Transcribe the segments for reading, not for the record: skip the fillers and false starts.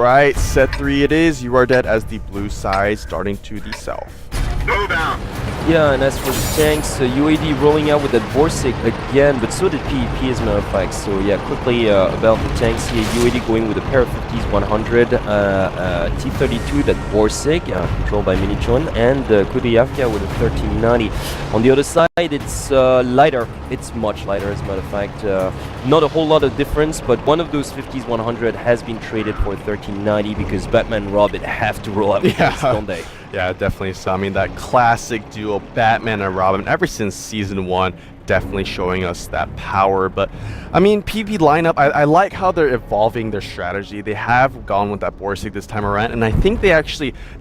right, set 3 it is. You are dead as the blue side starting to the south. Move out. Yeah, and as for the tanks, UAD rolling out with that Borsig again, but so did PEP as a matter of fact. So yeah, quickly about the tanks here. UAD going with a pair of 50s 100, T32, that Borsig, controlled by Minichon, and Kudryavka with a 1390. On the other side, it's lighter. It's much lighter as a matter of fact. Not a whole lot of difference, but one of those 50s 100 has been traded for 1390 because Batman and Robin have to roll out with this, don't they? Yeah, definitely. So I mean, that classic duo, Batman and Robin, ever since season 1, definitely showing us that power. But I mean, PP lineup, I like how they're evolving their strategy. They have gone with that Borsig this time around, and I think they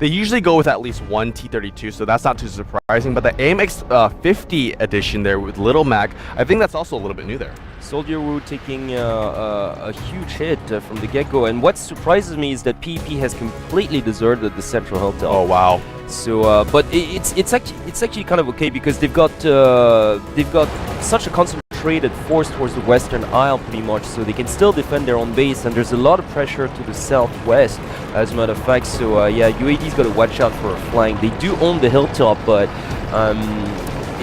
usually go with at least one T32, so that's not too surprising. But the AMX 50 edition there with Little Mac, I think that's also a little bit new there. Soldier Wu taking a huge hit from the get-go, and what surprises me is that PEP has completely deserted the central hilltop. Oh wow! So, but it's actually kind of okay because they've got such a concentrated force towards the western isle pretty much, so they can still defend their own base, and there's a lot of pressure to the southwest, as a matter of fact. So yeah, UAD's got to watch out for a flank. They do own the hilltop, but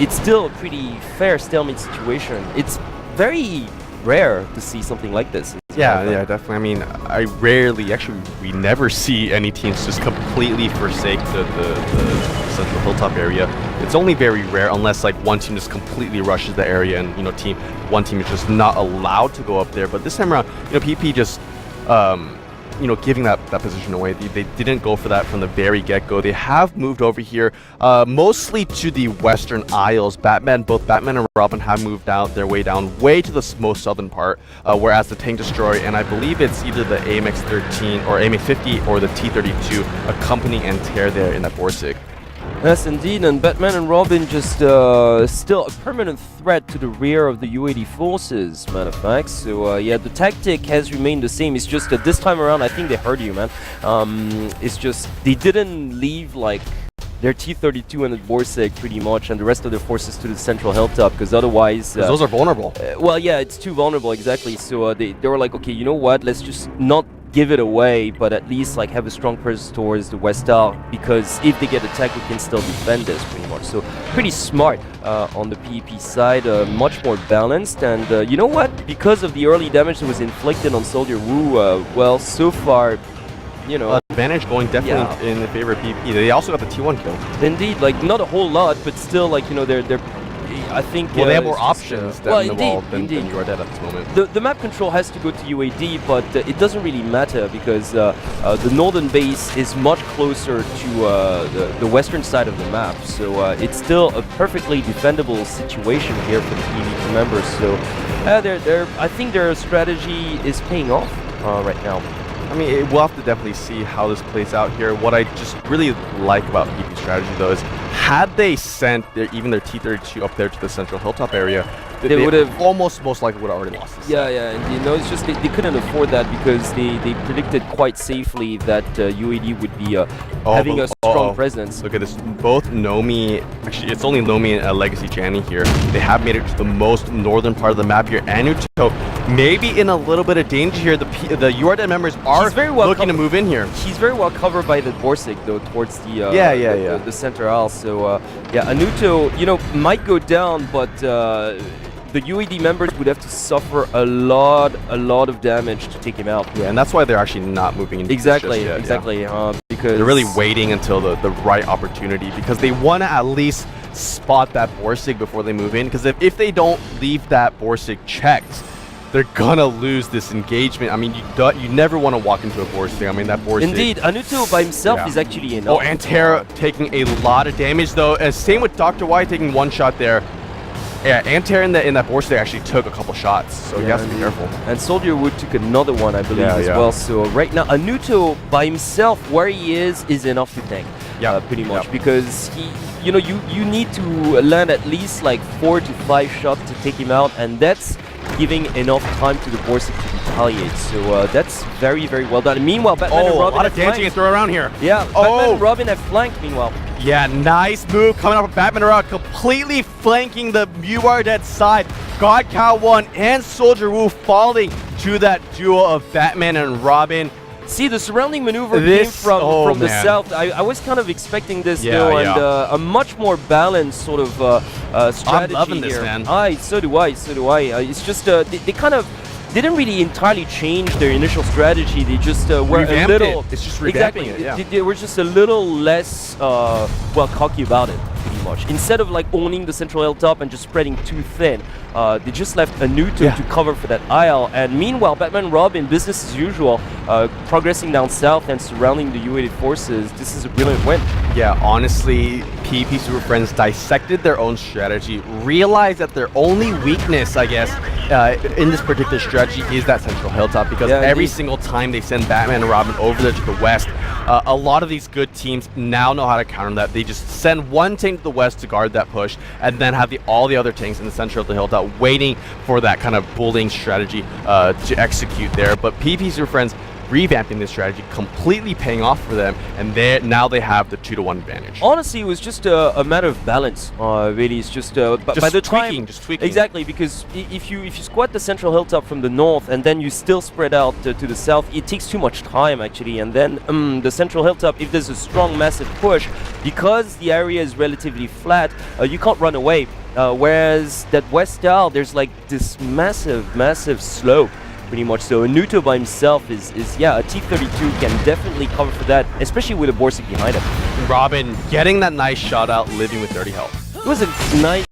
it's still a pretty fair stalemate situation. It's very rare to see something like this. Yeah, definitely. I mean, I rarely, actually, we never see any teams just completely forsake the central hilltop area. It's only very rare unless like one team just completely rushes the area and one team is just not allowed to go up there. But this time around, PP just giving that position away. They didn't go for that from the very get-go. They have moved over here mostly to the Western Isles. Both Batman and Robin have moved out their way down way to the most southern part, whereas the Tank Destroyer, and I believe it's either the AMX 13 or AMX 50 or the T32 accompany Antair there in that Borsig. Yes, indeed, and Batman and Robin just still a permanent threat to the rear of the UAD forces, matter of fact. So yeah, the tactic has remained the same. It's just that this time around, I think they heard you, man. It's just they didn't leave like their T32 and the Borsig pretty much, and the rest of their forces to the central hilltop, because otherwise those are vulnerable. Well, yeah, it's too vulnerable, exactly. So they were like, okay, you know what? Let's just not give it away, but at least like have a strong presence towards the west isle, because if they get attacked, we can still defend this pretty much. So pretty smart on the PEP side, much more balanced, and you know what? Because of the early damage that was inflicted on Soldier Wu, well, so far, advantage going definitely in the favor of PEP. They also got the T1 kill. Indeed, like not a whole lot, but still, like they're. I think they have more options than you are dead at this moment. The map control has to go to UAD, but it doesn't really matter because the northern base is much closer to the western side of the map. So it's still a perfectly defendable situation here for the PvP members. So I think their strategy is paying off right now. I mean, we'll have to definitely see how this plays out here. What I just really like about PvP strategy, though, is had they sent even their T32 up there to the central hilltop area, they would have most likely would have already lost this. Yeah, and it's just they couldn't afford that because they predicted quite safely that UAD would be having a strong presence. Look at this, both Nomi, actually it's only Nomi and Legacy Janny here. They have made it to the most northern part of the map here. Anuto maybe in a little bit of danger here. The URDED members are looking to move in here. He's very well covered by the Borsig though towards the the center isle. So yeah, Anuto might go down, but the UAD members would have to suffer a lot of damage to take him out. Yeah, and that's why they're actually not moving in. Exactly, yet, because they're really waiting until the right opportunity, because they want to at least spot that Borsig before they move in, because if they don't leave that Borsig checked, they're gonna lose this engagement. I mean, you never want to walk into a Borsig. I mean, that Borsig. Indeed, Anuto by himself is actually enough. Oh, and Terra taking a lot of damage though. Same with Dr. Y taking one shot there. Yeah, Antair in that Borsig actually took a couple shots, so he has to be careful. And Soldier Wood took another one, I believe, as well. So right now, Anuto by himself, where he is enough to tank. Pretty much, because he, you need to land at least like 4 to 5 shots to take him out, and that's giving enough time to the Borsig to retaliate. So that's very, very well done. And meanwhile, Batman and Robin a lot of dancing and throw around here. Yeah, Batman and Robin have flanked meanwhile. Yeah, nice move coming up with Batman and Robin, completely flanking the URDED side. God Cow 1 and Soldier Wu falling to that duo of Batman and Robin. See, the surrounding maneuver This- came oh, from the man. south. I was kind of expecting this Yeah, though, yeah. and a much more balanced sort of strategy loving this, here. man. So do I. It's just they kind of didn't really entirely change their initial strategy. They just were Revamped a little. it. It's just exactly. revamping it, yeah. They were just a little less well cocky about it. Pretty much. Instead of like owning the central hilltop and just spreading too thin, they just left a Nuto Yeah. to cover for that aisle. And meanwhile, Batman Robin, business as usual, progressing down south and surrounding the U-8 forces. This is a brilliant win. Yeah, honestly, PvP Super Friends dissected their own strategy, realized that their only weakness, I guess, in this particular strategy is that central hilltop, because Yeah, every indeed. single time they send Batman and Robin over there to the west, a lot of these good teams now know how to counter that. They just send one tank to the west to guard that push, and then have all the other tanks in the center of the hilltop waiting for that kind of bullying strategy to execute there. But PvP Super Friends revamping this strategy, completely paying off for them, and now they have the 2-to-1 advantage. Honestly, it was just a matter of balance. Really, it's just by the time Just tweaking. exactly, because if you squat the central hilltop from the north and then you still spread out to the south, it takes too much time actually. And then the central hilltop, if there's a strong, massive push, because the area is relatively flat, you can't run away. Whereas that west tower, there's like this massive slope. Pretty much so. Nuto by himself is yeah, a T-32 can definitely cover for that, especially with a Borsig behind him. Robin getting that nice shot out, living with 30 health. It was a nice